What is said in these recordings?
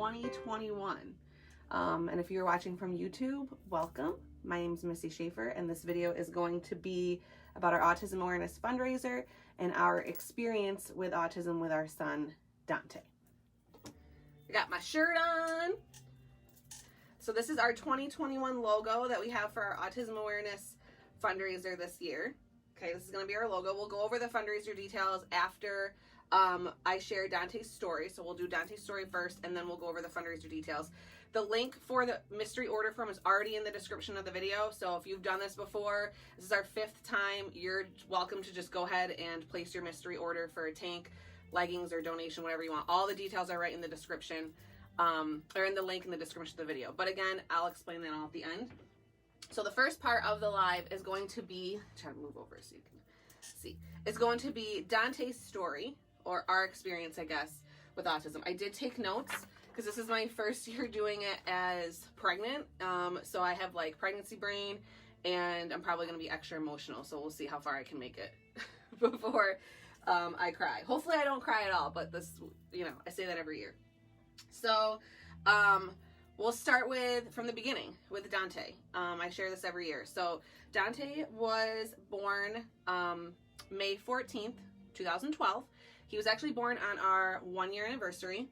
2021. And if you're watching from YouTube, welcome. My name is Missy Schaefer, and this video is going to be about our autism awareness fundraiser and our experience with autism with our son, Dante. I got my shirt on. So this is our 2021 logo that we have for our autism awareness fundraiser this year. Okay, this is going to be our logo. We'll go over the fundraiser details after I share Dante's story. So we'll do Dante's story first, and then we'll go over the fundraiser details. The link for the mystery order form is already in the description of the video. So if you've done this before, this is our 5th time, you're welcome to just go ahead and place your mystery order for a tank, leggings, or donation, whatever you want. All the details are right in the description, or in the link in the description of the video. But again, I'll explain that all at the end. So the first part of the live is going to be, try to move over so you can see, is going to be Dante's story, or our experience, I guess, with autism. I did take notes because this is my first year doing it as pregnant. So I have like pregnancy brain, and I'm probably going to be extra emotional. So we'll see how far I can make it before I cry. Hopefully I don't cry at all, but this, I say that every year. So we'll start from the beginning with Dante. I share this every year. So Dante was born May 14th, 2012. He was actually born on our 1-year anniversary.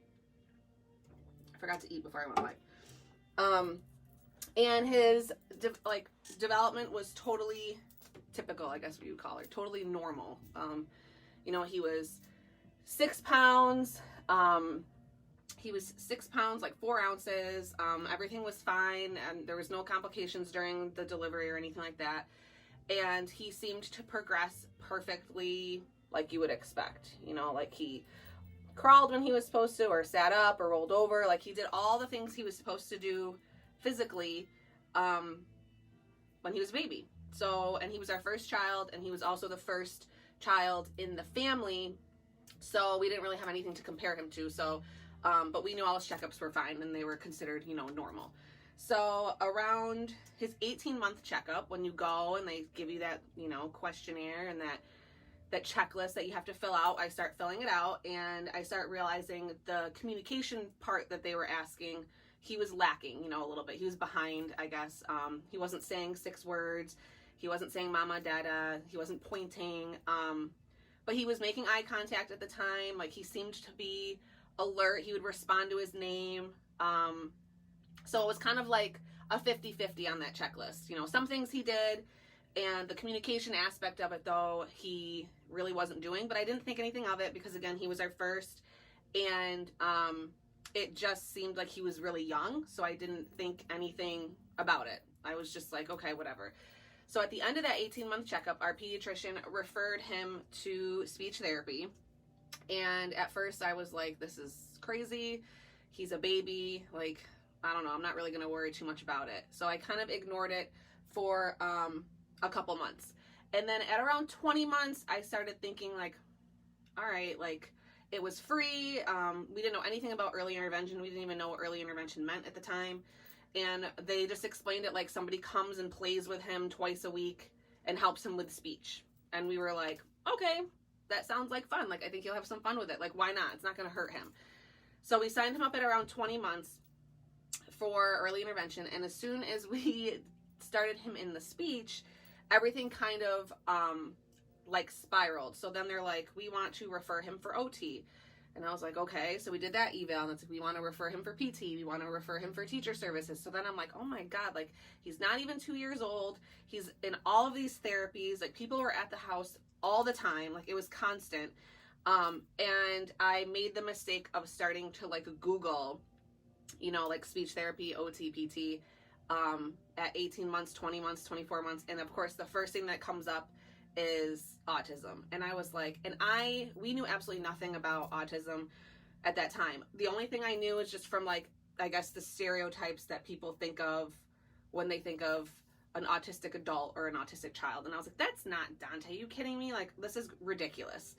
I forgot to eat before I went live. And his development was totally typical, I guess what you would call it, totally normal. He was 6 pounds. He was 6 pounds, like 4 ounces. Everything was fine, and there was no complications during the delivery or anything like that. And he seemed to progress perfectly like you would expect. Like he crawled when he was supposed to, or sat up, or rolled over. Like he did all the things he was supposed to do physically when he was a baby. So, and he was our first child, and he was also the first child in the family. So we didn't really have anything to compare him to. So, but we knew all his checkups were fine, and they were considered, normal. So around his 18-month checkup, when you go and they give you that, questionnaire and that checklist that you have to fill out, I start filling it out, and I start realizing the communication part that they were asking, he was lacking, a little bit. He was behind, I guess. He wasn't saying 6 words. He wasn't saying mama, dada. He wasn't pointing. But he was making eye contact at the time. Like, he seemed to be alert. He would respond to his name. So it was kind of like a 50-50 on that checklist. Some things he did, and the communication aspect of it, though, he really wasn't doing. But I didn't think anything of it because, again, he was our first, and it just seemed like he was really young, so I didn't think anything about it. I was just like, okay, whatever. So at the end of that 18-month checkup, our pediatrician referred him to speech therapy. And at first I was like, this is crazy. He's a baby. Like, I don't know. I'm not really going to worry too much about it. So I kind of ignored it for a couple months. And then at around 20 months, I started thinking like, all right, like it was free. We didn't know anything about early intervention. We didn't even know what early intervention meant at the time. And they just explained it like somebody comes and plays with him twice a week and helps him with speech. And we were like, okay, that sounds like fun. Like, I think he'll have some fun with it. Like, why not? It's not going to hurt him. So we signed him up at around 20 months for early intervention. And as soon as we started him in the speech, everything kind of like spiraled. So then they're like, we want to refer him for OT. And I was like, okay. So we did that eval, and it's like, we want to refer him for PT. We want to refer him for teacher services. So then I'm like, oh my God, like he's not even 2 years old. He's in all of these therapies. Like people were at the house all the time. Like it was constant. And I made the mistake of starting to like Google, like speech therapy, OT, PT, at 18 months, 20 months, 24 months. And of course, the first thing that comes up is autism. And I was like, we knew absolutely nothing about autism at that time. The only thing I knew is just from like, I guess the stereotypes that people think of when they think of an autistic adult or an autistic child. And I was like, that's not Dante. Are you kidding me? Like, this is ridiculous.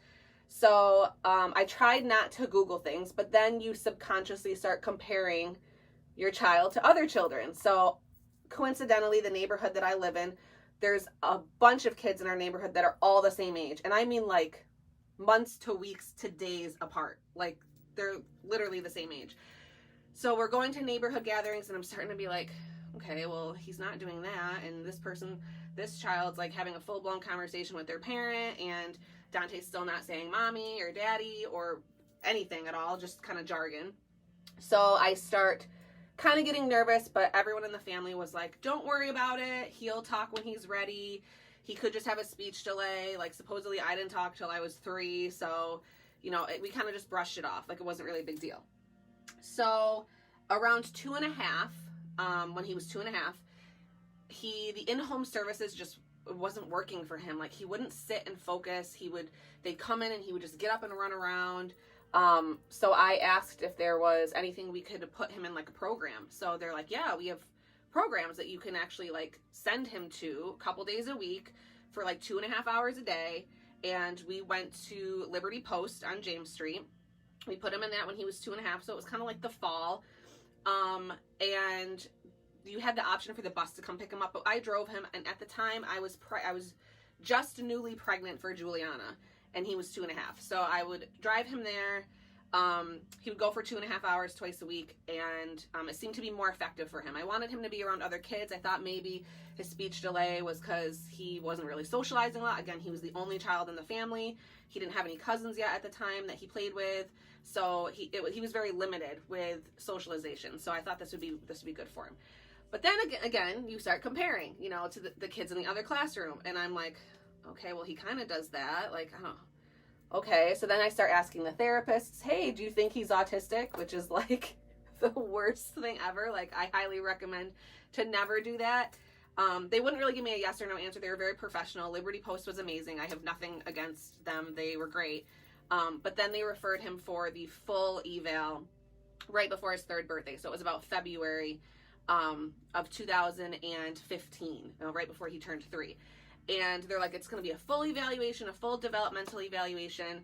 So I tried not to Google things, but then you subconsciously start comparing your child to other children. So coincidentally, the neighborhood that I live in, there's a bunch of kids in our neighborhood that are all the same age. And I mean like months to weeks to days apart. Like they're literally the same age. So we're going to neighborhood gatherings, and I'm starting to be like, okay, well, he's not doing that, and this child's like having a full-blown conversation with their parent, and Dante's still not saying mommy or daddy or anything at all, just kind of jargon. So I start kind of getting nervous, but everyone in the family was like, don't worry about it, he'll talk when he's ready. He could just have a speech delay. Like, supposedly I didn't talk till I was 3, so, you know, we kind of just brushed it off. Like, it wasn't really a big deal. So around 2.5, when he was 2.5, the in-home services just wasn't working for him. Like, he wouldn't sit and focus. They'd come in and he would just get up and run around. So I asked if there was anything we could put him in, like, a program. So they're like, yeah, we have programs that you can actually, like, send him to a couple days a week for like 2.5 hours a day. And we went to Liberty Post on James Street. We put him in that when he was 2.5, so it was kind of like the fall. And you had the option for the bus to come pick him up, but I drove him, and at the time I was just newly pregnant for Juliana, and he was 2.5. So I would drive him there. He would go for 2.5 hours twice a week, and it seemed to be more effective for him. I wanted him to be around other kids. I thought maybe his speech delay was because he wasn't really socializing a lot. Again, he was the only child in the family. He didn't have any cousins yet at the time that he played with, so he was very limited with socialization. So I thought this would be good for him. But then again, you start comparing, you know, to the kids in the other classroom, and I'm like, okay, well, he kind of does that. Like, I don't know. Okay, so then I start asking the therapists, hey, do you think he's autistic? Which is like the worst thing ever. Like, I highly recommend to never do that. They wouldn't really give me a yes or no answer. They were very professional. Liberty Post was amazing. I have nothing against them. They were great. But then they referred him for the full eval right before his 3rd birthday. So it was about February of 2015, right before he turned 3. And they're like, it's going to be a full evaluation, a full developmental evaluation.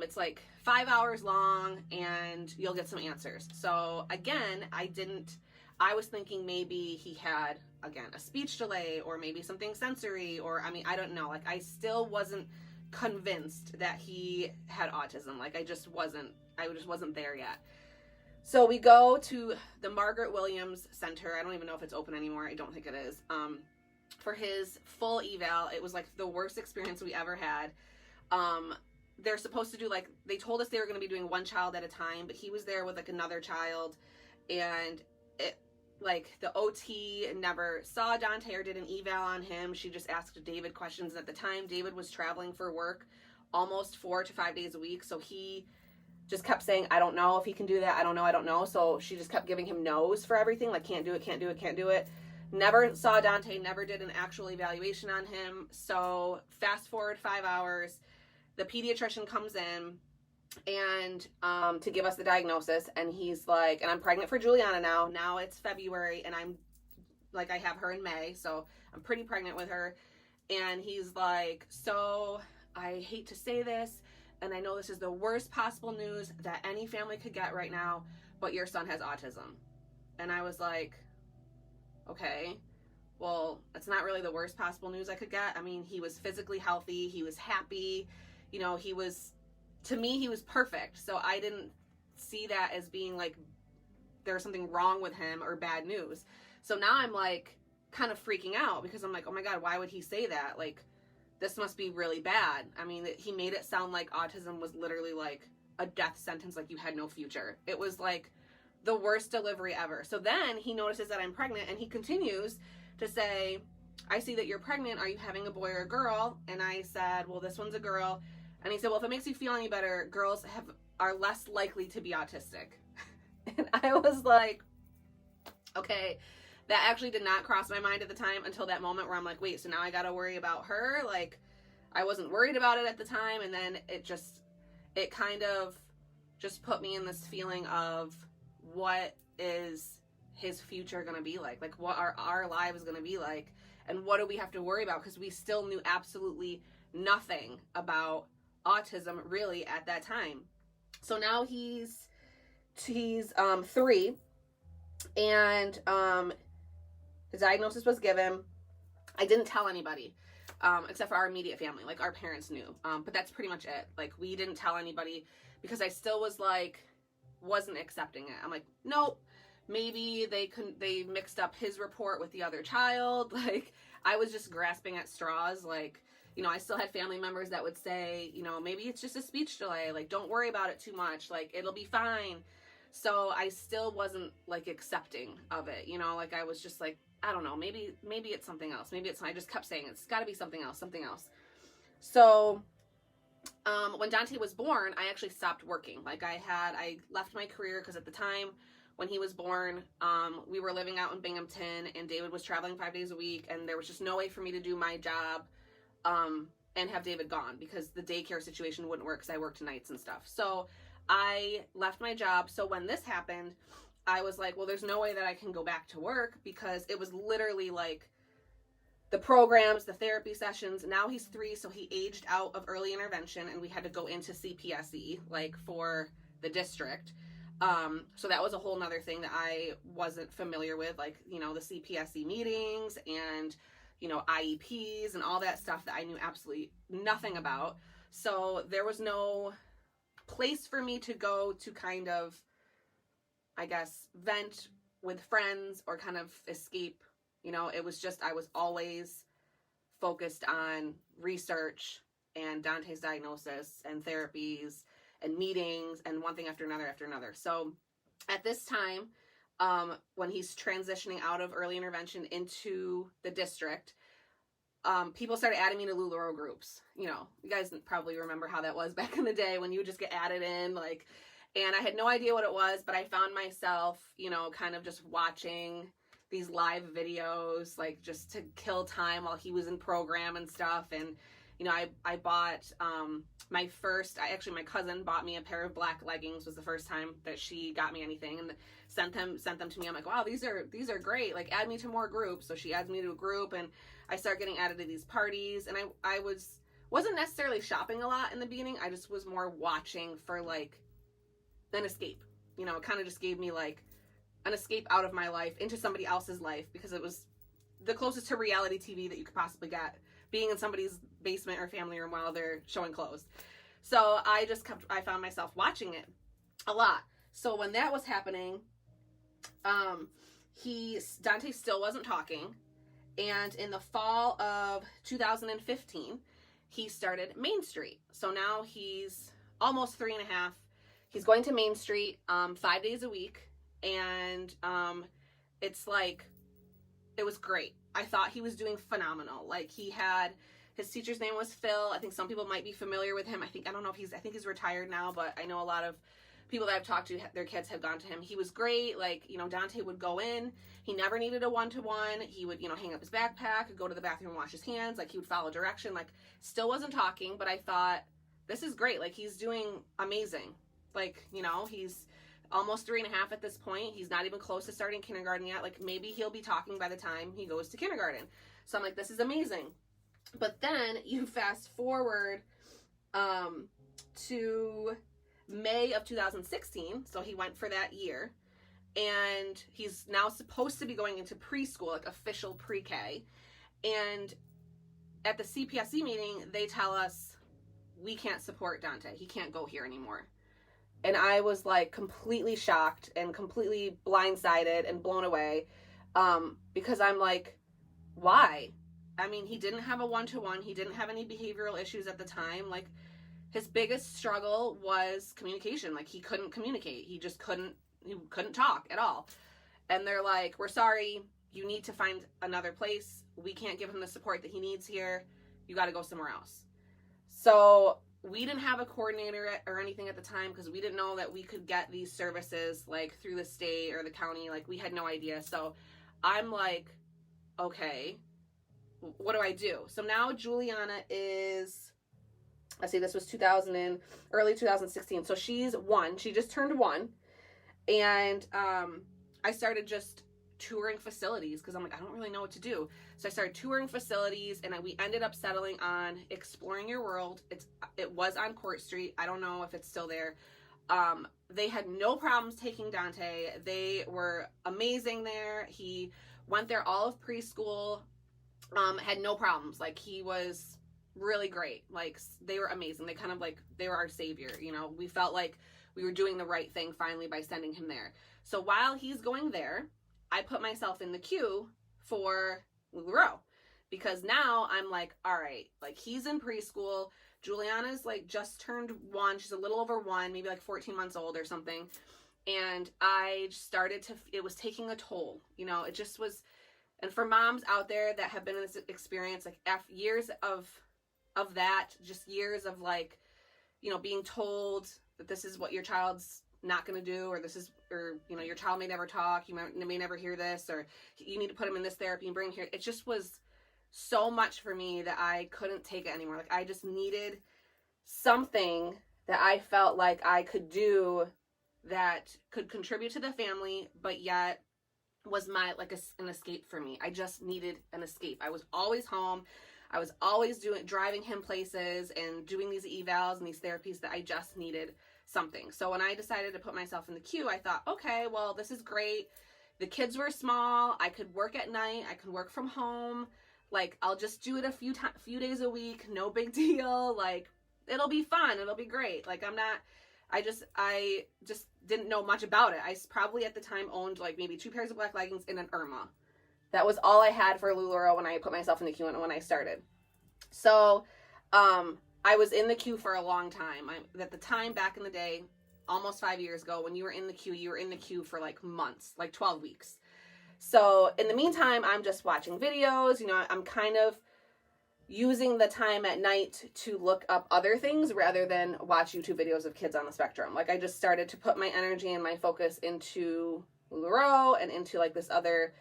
It's like 5 hours long, and you'll get some answers. So again, I was thinking maybe he had, again, a speech delay, or maybe something sensory, or, I mean, I don't know. Like, I still wasn't convinced that he had autism. Like, I just wasn't there yet. So we go to the Margaret Williams Center. I don't even know if it's open anymore. I don't think it is. For his full eval. It was like the worst experience we ever had. They're supposed to do, like, they told us they were going to be doing one child at a time, but he was there with like another child, and like the OT never saw Dante or did an eval on him. She just asked David questions, and at the time David was traveling for work almost 4 to 5 days a week, so he just kept saying, I don't know if he can do that, I don't know. So she just kept giving him no's for everything, like, can't do it. Never saw Dante, never did an actual evaluation on him. So fast forward 5 hours, the pediatrician comes in and to give us the diagnosis, and he's like, and I'm pregnant for Juliana now it's February, and I'm like, I have her in May, so I'm pretty pregnant with her. And he's like, so I hate to say this, and I know this is the worst possible news that any family could get right now, but your son has autism. And I was like, okay, well, it's not really the worst possible news I could get. I mean, he was physically healthy, he was happy, you know, to me, he was perfect. So I didn't see that as being like there's something wrong with him or bad news. So now I'm like kind of freaking out, because I'm like, oh my God, why would he say that? Like, this must be really bad. I mean, he made it sound like autism was literally like a death sentence, like you had no future. It was like the worst delivery ever. So then he notices that I'm pregnant, and he continues to say, I see that you're pregnant. Are you having a boy or a girl? And I said, well, this one's a girl. And he said, well, if it makes you feel any better, girls are less likely to be autistic. And I was like, okay, that actually did not cross my mind at the time until that moment where I'm like, wait, so now I got to worry about her? Like, I wasn't worried about it at the time. And then it kind of just put me in this feeling of, what is his future going to be like? Like, what are our lives going to be like? And what do we have to worry about? Because we still knew absolutely nothing about autism really at that time. So now he's 3, and the diagnosis was given. I didn't tell anybody, except for our immediate family. Like, our parents knew, but that's pretty much it. Like, we didn't tell anybody, because I still was like, wasn't accepting it. I'm like, nope, maybe they mixed up his report with the other child. Like, I was just grasping at straws. Like, you know, I still had family members that would say, you know, maybe it's just a speech delay. Like, don't worry about it too much. Like, it'll be fine. So I still wasn't like accepting of it, you know, like I was just like, I don't know, maybe it's something else. Maybe it's, I just kept saying it's got to be something else. So when Dante was born, I actually stopped working. Like I left my career because at the time when he was born, we were living out in Binghamton and David was traveling 5 days a week, and there was just no way for me to do my job and have David gone because the daycare situation wouldn't work because I worked nights and stuff. So I left my job. So when this happened, I was like, well, there's no way that I can go back to work because it was literally like the programs, the therapy sessions. Now he's 3, so he aged out of early intervention and we had to go into CPSE, like for the district. So that was a whole nother thing that I wasn't familiar with, like, you know, the CPSE meetings and, you know, IEPs and all that stuff that I knew absolutely nothing about. So there was no place for me to go to kind of, I guess, vent with friends or kind of escape. You know, it was just, I was always focused on research and Dante's diagnosis and therapies and meetings and one thing after another. So at this time, when he's transitioning out of early intervention into the district, people started adding me to LuLaRoe groups. You know, you guys probably remember how that was back in the day when you would just get added in, like, and I had no idea what it was, but I found myself, you know, kind of just watching these live videos, like just to kill time while he was in program and stuff. And, you know, I bought, my cousin bought me a pair of black leggings, was the first time that she got me anything, and sent them to me. I'm like, wow, these are great. Like, add me to more groups. So she adds me to a group and I start getting added to these parties. And I wasn't necessarily shopping a lot in the beginning. I just was more watching for like an escape. You know, it kind of just gave me like an escape out of my life into somebody else's life, because it was the closest to reality TV that you could possibly get, being in somebody's basement or family room while they're showing clothes. So I found myself watching it a lot. So when that was happening, Dante still wasn't talking. And in the fall of 2015, he started Main Street. So now he's almost 3.5. He's going to Main Street 5 days a week. And it's like, it was great. I thought he was doing phenomenal. Like, his teacher's name was Phil. I think some people might be familiar with him. I think he's retired now, but I know a lot of people that I've talked to, their kids have gone to him. He was great. Like, you know, Dante would go in. He never needed a one-to-one. He would, you know, hang up his backpack, go to the bathroom and wash his hands. Like, he would follow direction. Like, still wasn't talking, but I thought, this is great. Like, he's doing amazing. Like, you know, he's almost 3.5 at this point. He's not even close to starting kindergarten yet. Like, maybe he'll be talking by the time he goes to kindergarten. So I'm like, this is amazing. But then you fast forward to May of 2016. So he went for that year. And he's now supposed to be going into preschool, like official pre-K. And at the CPSE meeting, they tell us, we can't support Dante. He can't go here anymore. And I was like completely shocked and completely blindsided and blown away, because I'm like, why? I mean, he didn't have a one-to-one. He didn't have any behavioral issues at the time. Like, his biggest struggle was communication. Like, he couldn't communicate. He couldn't talk at all. And they're like, we're sorry. You need to find another place. We can't give him the support that he needs here. You got to go somewhere else. So we didn't have a coordinator or anything at the time, because we didn't know that we could get these services like through the state or the county. Like, we had no idea. So I'm like, okay, what do I do? So now Juliana is, let's see, this was early 2016. So she's 1. She just turned 1. And I started just touring facilities, because I'm like, I don't really know what to do. So I started touring facilities, and we ended up settling on Exploring Your World. It was on Court Street. I don't know if it's still there. They had no problems taking Dante. They were amazing there. He went there all of preschool, had no problems. Like, he was really great. Like, they were amazing. They kind of like, they were our savior. You know, we felt like we were doing the right thing finally by sending him there. So while he's going there, I put myself in the queue for LuLaRoe, because now I'm like, all right, like he's in preschool. Juliana's like just turned 1. She's a little over 1, maybe like 14 months old or something. And I started to, it was taking a toll, you know, it just was. And for moms out there that have been in this experience, like years of that, just years of like, you know, being told that this is what your child's not going to do, or this is, or, you know, your child may never talk, you may never hear this, or you need to put him in this therapy and bring him here. It just was so much for me that I couldn't take it anymore. Like I just needed something that I felt like I could do that could contribute to the family, but yet was my, like an escape for me. I just needed an escape. I was always home. I was always driving him places and doing these evals and these therapies that I just needed something. So when I decided to put myself in the queue, I thought, okay, well, this is great. The kids were small. I could work at night. I could work from home. Like, I'll just do it a few days a week. No big deal. Like, it'll be fun. It'll be great. Like, I just didn't know much about it. I probably at the time owned like maybe 2 pairs of black leggings and an Irma. That was all I had for LuLaRoe when I put myself in the queue and when I started. So, I was in the queue for a long time. At the time, back in the day, almost 5 years ago, when you were in the queue, you were in the queue for like months, like 12 weeks. So in the meantime, I'm just watching videos. You know, I'm kind of using the time at night to look up other things rather than watch YouTube videos of kids on the spectrum. Like I just started to put my energy and my focus into LuLaRoe and into like this other,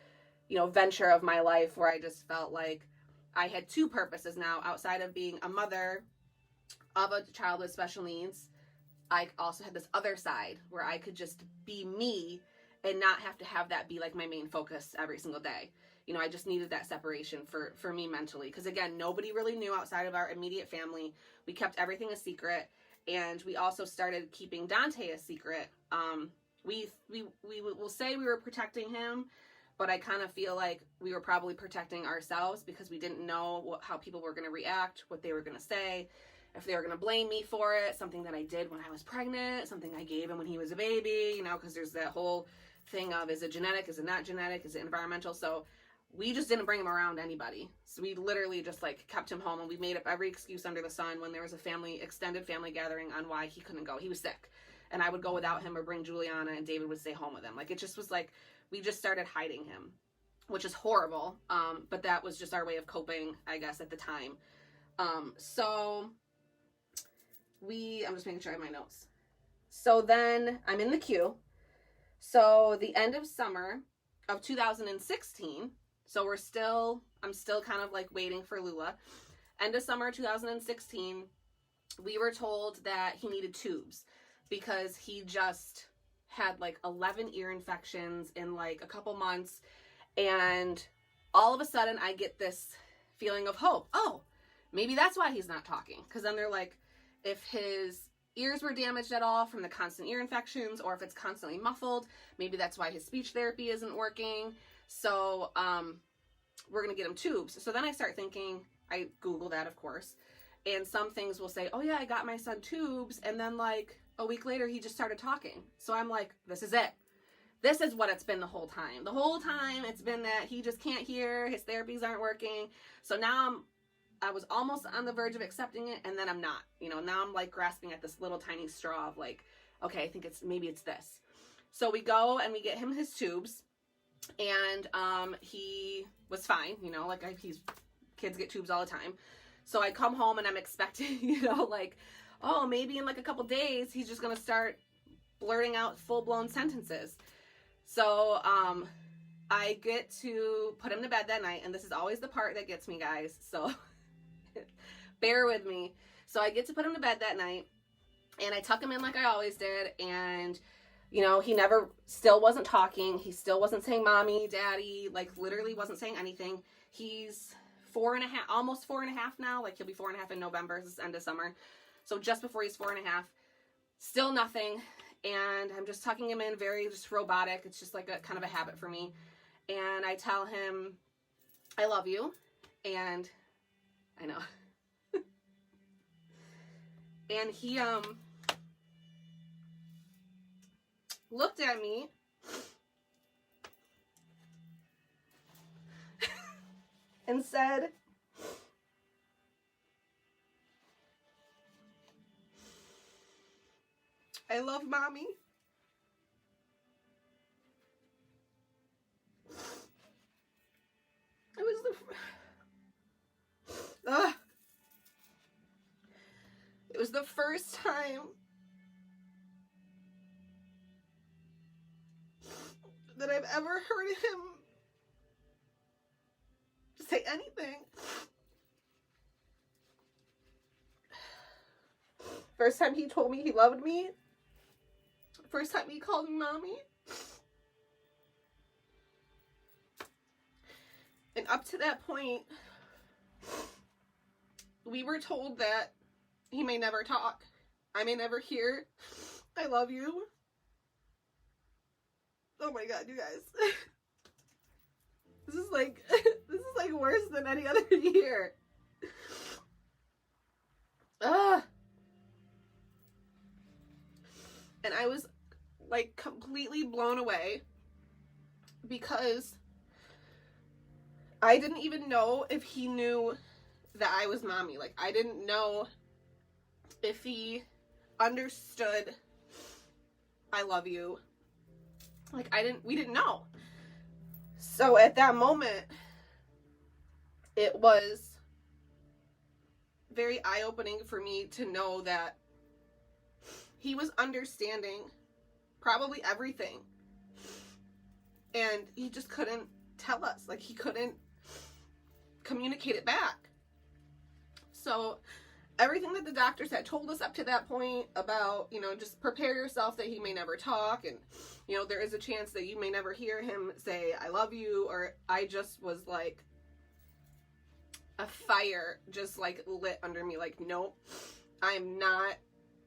you know, venture of my life where I just felt like I had 2 purposes now outside of being a mother of a child with special needs. I also had this other side where I could just be me and not have to have that be like my main focus every single day. You know, I just needed that separation for me mentally. Because again, nobody really knew outside of our immediate family. We kept everything a secret. And we also started keeping Dante a secret. We will say we were protecting him, but I kind of feel like we were probably protecting ourselves because we didn't know how people were going to react, what they were going to say, if they were going to blame me for it, something that I did when I was pregnant, something I gave him when he was a baby, you know, because there's that whole thing of, is it genetic, is it not genetic, is it environmental? So we just didn't bring him around anybody. So we literally just like kept him home, and we made up every excuse under the sun when there was a extended family gathering on why he couldn't go. He was sick, and I would go without him or bring Juliana, and David would stay home with him. Like it just was like, we just started hiding him, which is horrible. But that was just our way of coping, I guess, at the time. So I'm just making sure I have my notes. So then I'm in the queue. So the end of summer of 2016, so I'm still kind of like waiting for Lula. End of summer 2016, we were told that he needed tubes because he just had like 11 ear infections in like a couple months. And all of a sudden I get this feeling of hope. Oh, maybe that's why he's not talking. Because then they're like, if his ears were damaged at all from the constant ear infections, or if it's constantly muffled, maybe that's why his speech therapy isn't working. So we're going to get him tubes. So then I start thinking, I Google that, of course, and some things will say, oh yeah, I got my son tubes. And then like a week later, he just started talking. So I'm like, this is it. This is what it's been the whole time. The whole time it's been that he just can't hear, his therapies aren't working. So now I was almost on the verge of accepting it, and then I'm not. You know, now I'm like grasping at this little tiny straw of like, okay, I think maybe it's this. So we go and we get him his tubes, and he was fine. You know, like kids get tubes all the time. So I come home and I'm expecting, you know, like, oh, maybe in like a couple days he's just gonna start blurting out full-blown sentences. So I get to put him to bed that night, and this is always the part that gets me, guys. So bear with me. So I get to put him to bed that night, and I tuck him in like I always did, and you know, he still wasn't talking. He still wasn't saying mommy, daddy, like literally wasn't saying anything. He's 4.5, almost 4.5 now. Like he'll be 4.5 in November, this is end of summer. So just before he's 4.5, still nothing. And I'm just tucking him in, very just robotic. It's just like a kind of a habit for me. And I tell him, I love you. And I know. looked at me and said, "I love mommy." It was it was the first time that I've ever heard him say anything. First time he told me he loved me. First time he called me mommy. And up to that point, we were told that he may never talk. I may never hear, "I love you." Oh my God, you guys. This is like worse than any other year. And I was like completely blown away because I didn't even know if he knew that I was mommy. Like, I didn't know if he understood "I love you." Like, we didn't know. So at that moment, it was very eye-opening for me to know that he was understanding probably everything. And he just couldn't tell us. Like, he couldn't communicate it back. So everything that the doctors had told us up to that point about, you know, just prepare yourself that he may never talk, and, you know, there is a chance that you may never hear him say "I love you," or I just was like, a fire just like lit under me. Like, nope, I'm not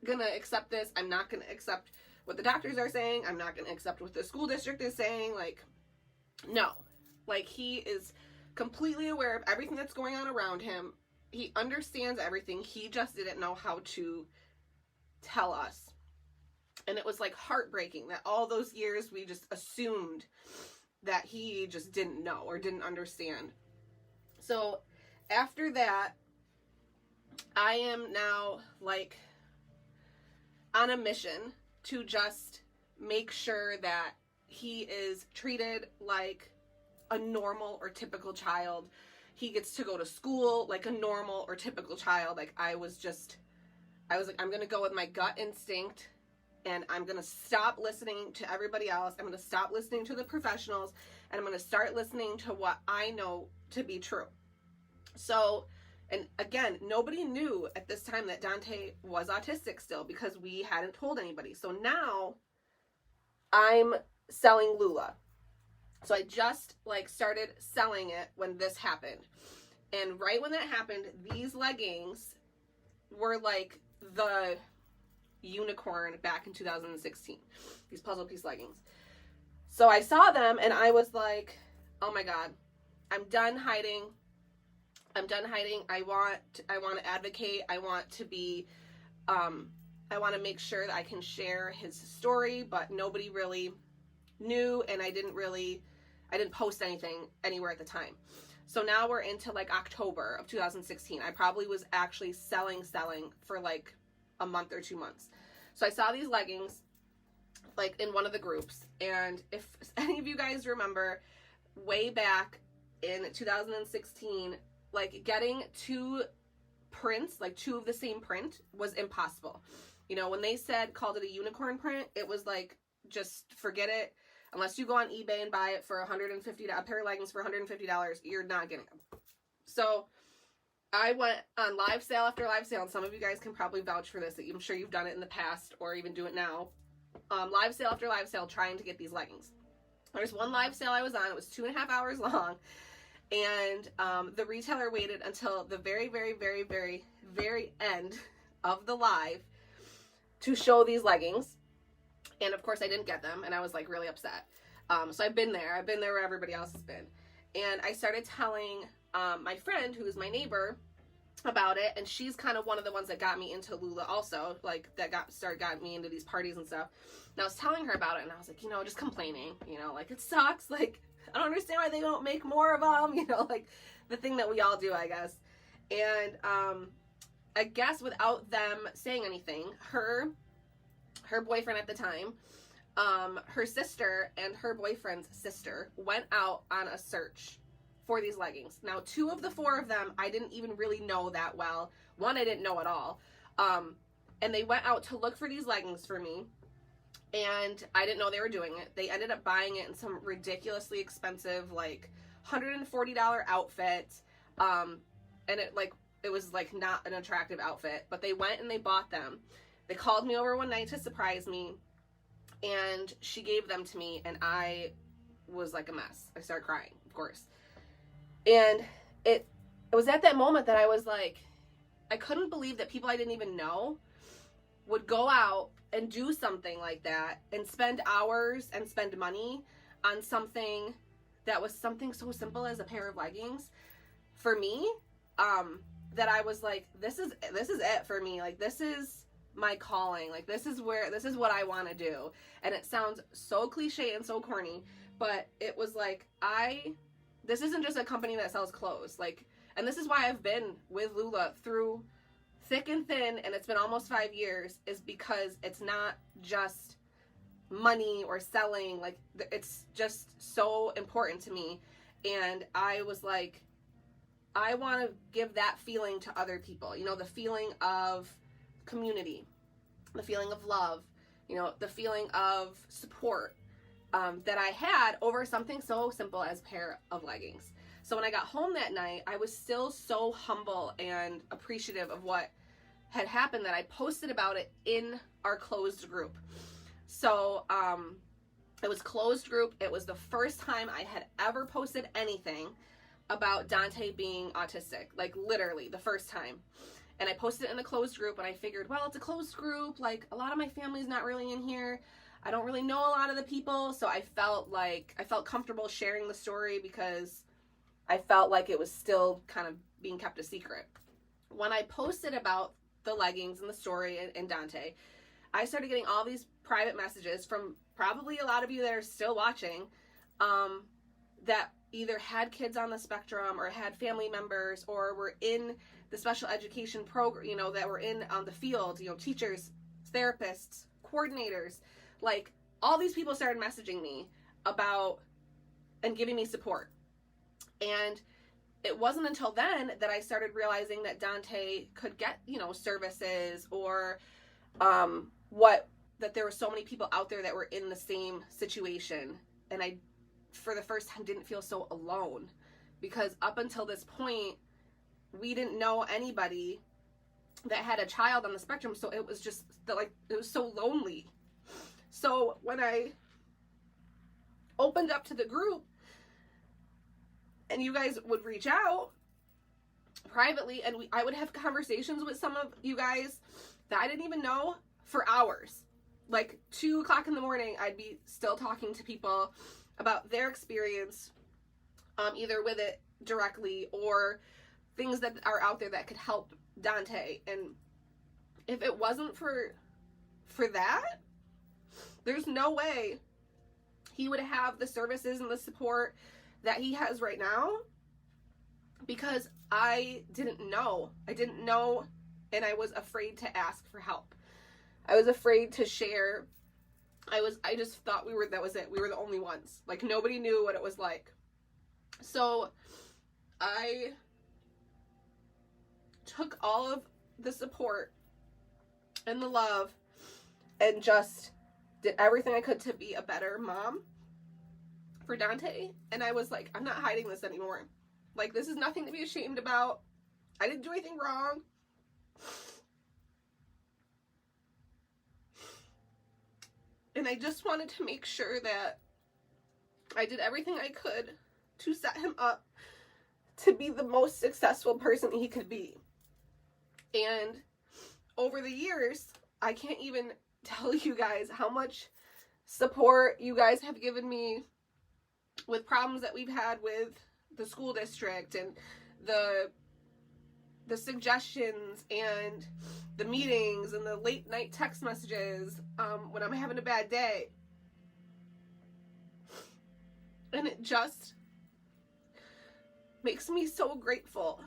gonna accept this. I'm not gonna accept what the doctors are saying. I'm not gonna accept what the school district is saying. Like, no. Like, he is completely aware of everything that's going on around him. He understands everything. He just didn't know how to tell us. And it was like heartbreaking that all those years we just assumed that he just didn't know or didn't understand. So after that, I am now like on a mission to just make sure that he is treated like a normal or typical child. He gets to go to school like a normal or typical child. Like, I was like, I'm going to go with my gut instinct, and I'm going to stop listening to everybody else. I'm going to stop listening to the professionals, and I'm going to start listening to what I know to be true. So, and again, nobody knew at this time that Dante was autistic still, because we hadn't told anybody. So now I'm selling Lula. So I just like started selling it when this happened. And right when that happened, these leggings were like the unicorn back in 2016. These puzzle piece leggings. So I saw them and I was like, oh my God, I'm done hiding. I'm done hiding. I want to advocate. I want to be, I want to make sure that I can share his story, but nobody really knew, and I didn't post anything anywhere at the time. So now we're into like October of 2016. I probably was actually selling for like a month or 2 months. So I saw these leggings like in one of the groups, and if any of you guys remember, way back in 2016, like getting two prints, like two of the same print, was impossible. You know, when they called it a unicorn print, it was like, just forget it. Unless you go on eBay and buy it for $150, a pair of leggings for $150, you're not getting them. So I went on live sale after live sale, and some of you guys can probably vouch for this. I'm sure you've done it in the past or even do it now. Live sale after live sale trying to get these leggings. There's one live sale I was on. It was 2.5 hours long. And the retailer waited until the very, very, very, very, very end of the live to show these leggings. And of course I didn't get them, and I was like really upset. So I've been there where everybody else has been. And I started telling my friend, who's my neighbor, about it, and she's kind of one of the ones that got me into Lula also, like that got me into these parties and stuff. And I was telling her about it, and I was like, just complaining, like it sucks, like I don't understand why they don't make more of them, like the thing that we all do, I guess. And I guess without them saying anything, her boyfriend at the time, her sister and her boyfriend's sister went out on a search for these leggings. Now, 2 of the 4 of them, I didn't even really know that well. 1, I didn't know at all. And they went out to look for these leggings for me, and I didn't know they were doing it. They ended up buying it in some ridiculously expensive, like, $140 outfit, and it was, like, not an attractive outfit, but they went and they bought them. They called me over one night to surprise me, and she gave them to me, and I was like a mess. I started crying, of course. And it was at that moment that I was like, I couldn't believe that people I didn't even know would go out and do something like that and spend hours and spend money on something that was something so simple as a pair of leggings. For me, that I was like, this is it for me. Like, this is my calling. Like, this is what I want to do. And it sounds so cliche and so corny, but it was like, this isn't just a company that sells clothes. Like, and this is why I've been with Lula through thick and thin, and it's been almost 5 years, is because it's not just money or selling. Like, it's just so important to me. And I was like, I want to give that feeling to other people. The feeling of community, the feeling of love, the feeling of support, that I had over something so simple as a pair of leggings. So when I got home that night, I was still so humble and appreciative of what had happened that I posted about it in our closed group. So it was closed group. It was the first time I had ever posted anything about Dante being autistic, like literally the first time. And I posted it in the closed group, and I figured, well, it's a closed group, like a lot of my family's not really in here. I don't really know a lot of the people, so I felt comfortable sharing the story because I felt like it was still kind of being kept a secret. When I posted about the leggings and the story and Dante, I started getting all these private messages from probably a lot of you that are still watching, that either had kids on the spectrum or had family members or were in the special education program, that were in the field, teachers, therapists, coordinators. Like, all these people started messaging me about and giving me support. And it wasn't until then that I started realizing that Dante could get, services, or that there were so many people out there that were in the same situation. And I, for the first time, didn't feel so alone, because up until this point, we didn't know anybody that had a child on the spectrum. So it was just it was so lonely. So when I opened up to the group and you guys would reach out privately, and I would have conversations with some of you guys that I didn't even know for hours. Like 2 o'clock in the morning, I'd be still talking to people about their experience, either with it directly or things that are out there that could help Dante. And if it wasn't for that, there's no way he would have the services and the support that he has right now, because I didn't know. And I was afraid to ask for help. I was afraid to share. I just thought that was it. We were the only ones. Like, nobody knew what it was like. So I took all of the support and the love and just did everything I could to be a better mom for Dante. And I was like, I'm not hiding this anymore. Like, this is nothing to be ashamed about. I didn't do anything wrong. And I just wanted to make sure that I did everything I could to set him up to be the most successful person he could be. And over the years, I can't even tell you guys how much support you guys have given me with problems that we've had with the school district and the the suggestions and the meetings and the late night text messages when I'm having a bad day. And it just makes me so grateful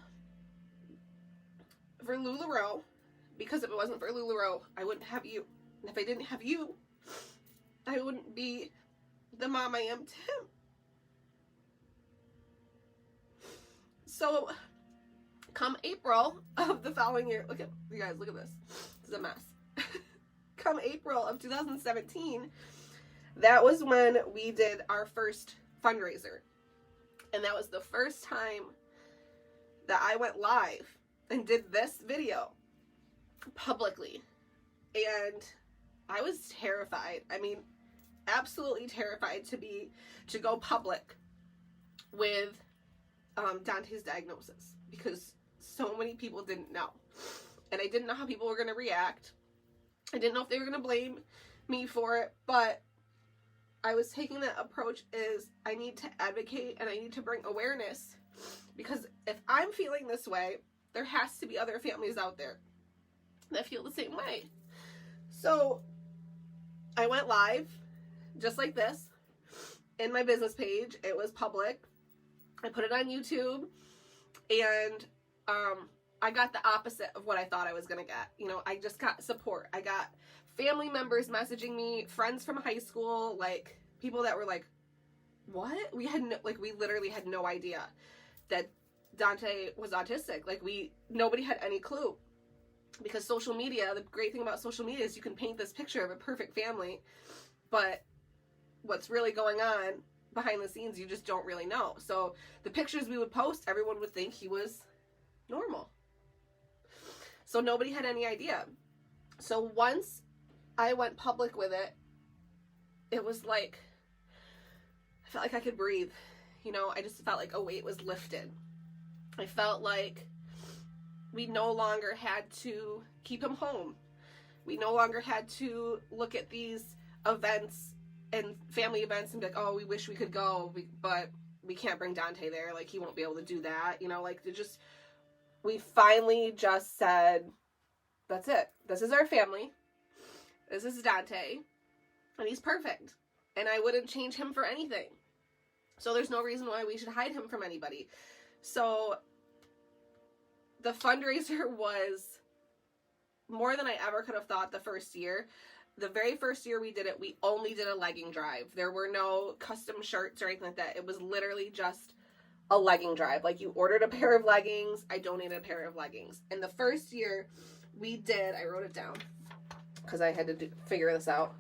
for LuLaRoe, because if it wasn't for LuLaRoe, I wouldn't have you. And if I didn't have you, I wouldn't be the mom I am to him. So come April of the following year, look at, you guys, look at this. This is a mess. Come April of 2017, that was when we did our first fundraiser. And that was the first time that I went live and did this video publicly. And I was terrified. I mean, absolutely terrified to go public with Dante's diagnosis, because so many people didn't know. And I didn't know how people were going to react. I didn't know if they were going to blame me for it, but I was taking that approach is I need to advocate and I need to bring awareness, because if I'm feeling this way, there has to be other families out there that feel the same way. So I went live just like this in my business page. It was public. I put it on YouTube, and I got the opposite of what I thought I was going to get. You know, I just got support. I got family members messaging me, friends from high school, like people that were like, what? We literally had no idea that Dante was autistic. Like nobody had any clue, because social media, the great thing about social media is you can paint this picture of a perfect family, but what's really going on behind the scenes, you just don't really know. So the pictures we would post, everyone would think he was normal. So nobody had any idea. So once I went public with it, it was like, I felt like I could breathe. You know, I just felt like a weight was lifted. I felt like we no longer had to keep him home. We no longer had to look at these events and family events and be like, oh, we wish we could go, but we can't bring Dante there. Like, he won't be able to do that. You know, like, we finally just said, that's it. This is our family. This is Dante. And he's perfect. And I wouldn't change him for anything. So there's no reason why we should hide him from anybody. So the fundraiser was more than I ever could have thought the first year. The very first year we did it, we only did a legging drive. There were no custom shirts or anything like that. It was literally just a legging drive. Like, you ordered a pair of leggings, I donated a pair of leggings. And the first year we did, I wrote it down because I had to figure this out.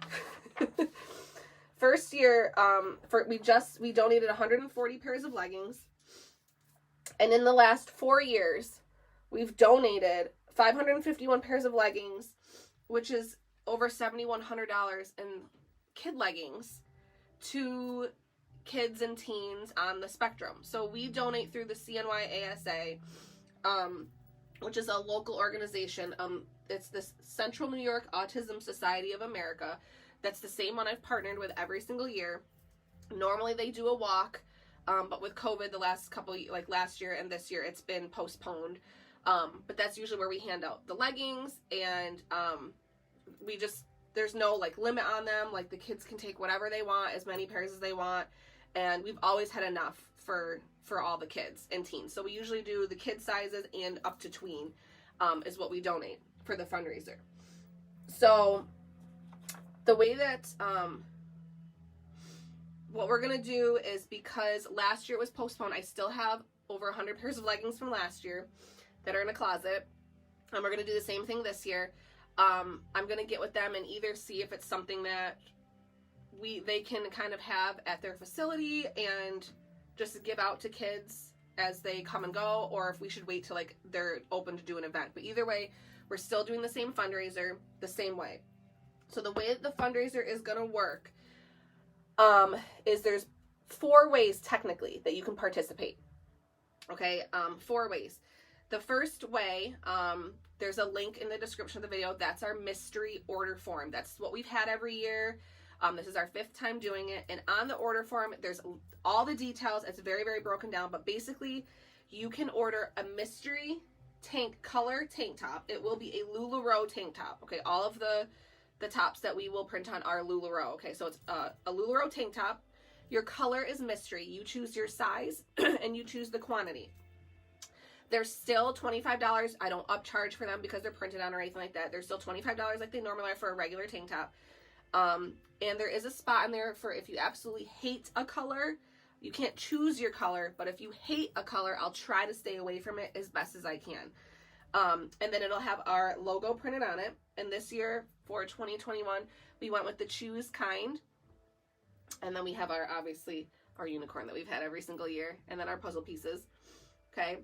First year, we donated 140 pairs of leggings. And in the last 4 years, we've donated 551 pairs of leggings, which is over $7,100 in kid leggings to kids and teens on the spectrum. So we donate through the CNYASA, which is a local organization. It's the Central New York Autism Society of America. That's the same one I've partnered with every single year. Normally they do a walk, but with COVID, the last couple, like last year and this year, it's been postponed. But that's usually where we hand out the leggings, and there's no like limit on them. Like, the kids can take whatever they want, as many pairs as they want, and we've always had enough for all the kids and teens. So we usually do the kid sizes and up to tween is what we donate for the fundraiser. So the way that what we're gonna do is, because last year it was postponed, I still have over 100 pairs of leggings from last year that are in a closet, and we're gonna do the same thing this year. I'm gonna get with them and either see if it's something that they can kind of have at their facility and just give out to kids as they come and go, or if we should wait till like they're open to do an event. But either way, we're still doing the same fundraiser the same way. So the way that the fundraiser is gonna work is there's 4 ways technically that you can participate. Okay, 4 ways. The first way, there's a link in the description of the video. That's our mystery order form. That's what we've had every year. This is our 5th time doing it. And on the order form, there's all the details. It's very, very broken down. But basically, you can order a mystery color tank top. It will be a LuLaRoe tank top. Okay, all of the tops that we will print on are LuLaRoe. Okay, so it's a LuLaRoe tank top. Your color is mystery. You choose your size and you choose the quantity. They're still $25. I don't upcharge for them because they're printed on or anything like that. They're still $25 like they normally are for a regular tank top. And there is a spot in there for if you absolutely hate a color. You can't choose your color, but if you hate a color, I'll try to stay away from it as best as I can. And then it'll have our logo printed on it. And this year, for 2021, we went with the Choose Kind. And then we have our, obviously, our unicorn that we've had every single year. And then our puzzle pieces. Okay.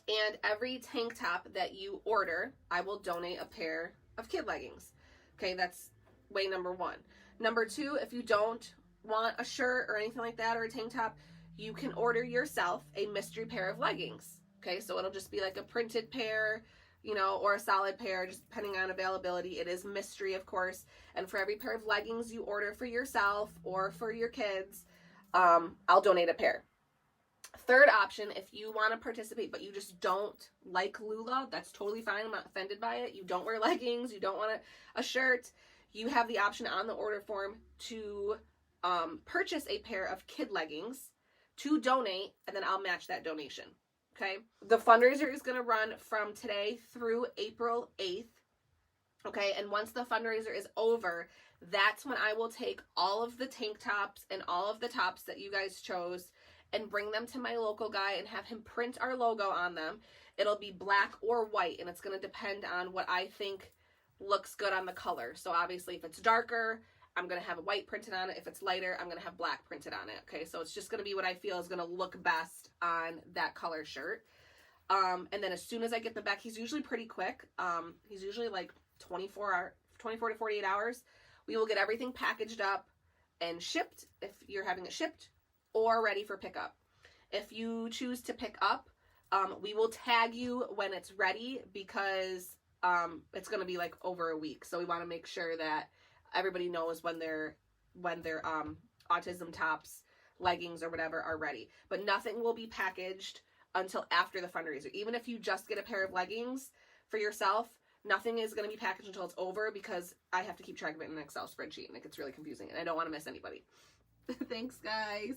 And every tank top that you order, I will donate a pair of kid leggings. Okay, that's way number one. Number two, if you don't want a shirt or anything like that or a tank top, you can order yourself a mystery pair of leggings. Okay, so it'll just be like a printed pair, you know, or a solid pair, just depending on availability. It is mystery, of course. And for every pair of leggings you order for yourself or for your kids, I'll donate a pair. Third option, if you want to participate but you just don't like Lula, that's totally fine. I'm not offended by it. You don't wear leggings, you don't want a shirt, you have the option on the order form to purchase a pair of kid leggings to donate, and then I'll match that donation. Okay? The fundraiser is going to run from today through April 8th. Okay? And once the fundraiser is over, that's when I will take all of the tank tops and all of the tops that you guys chose and bring them to my local guy and have him print our logo on them. It'll be black or white, and it's going to depend on what I think looks good on the color. So obviously if it's darker, I'm going to have a white printed on it. If it's lighter, I'm going to have black printed on it. Okay, so it's just going to be what I feel is going to look best on that color shirt. And then as soon as I get them back, he's usually pretty quick. He's usually like 24 to 48 hours. We will get everything packaged up and shipped if you're having it shipped, or ready for pickup. If you choose to pick up, we will tag you when it's ready, because it's going to be like over a week. So we want to make sure that everybody knows when their autism tops, leggings, or whatever are ready. But nothing will be packaged until after the fundraiser. Even if you just get a pair of leggings for yourself, nothing is going to be packaged until it's over, because I have to keep track of it in an Excel spreadsheet, and it gets really confusing, and I don't want to miss anybody. Thanks, guys.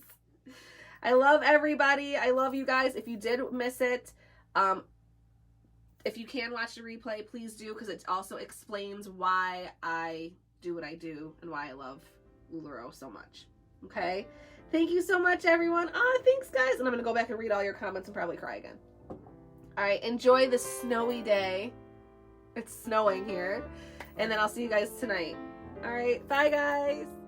I love everybody. I love you guys. If you did miss it, if you can watch the replay, please do, because it also explains why I do what I do and why I love LuLaRoe so much. Okay? Thank you so much, everyone. Thanks, guys. And I'm going to go back and read all your comments and probably cry again. All right. Enjoy the snowy day. It's snowing here. And then I'll see you guys tonight. All right. Bye, guys.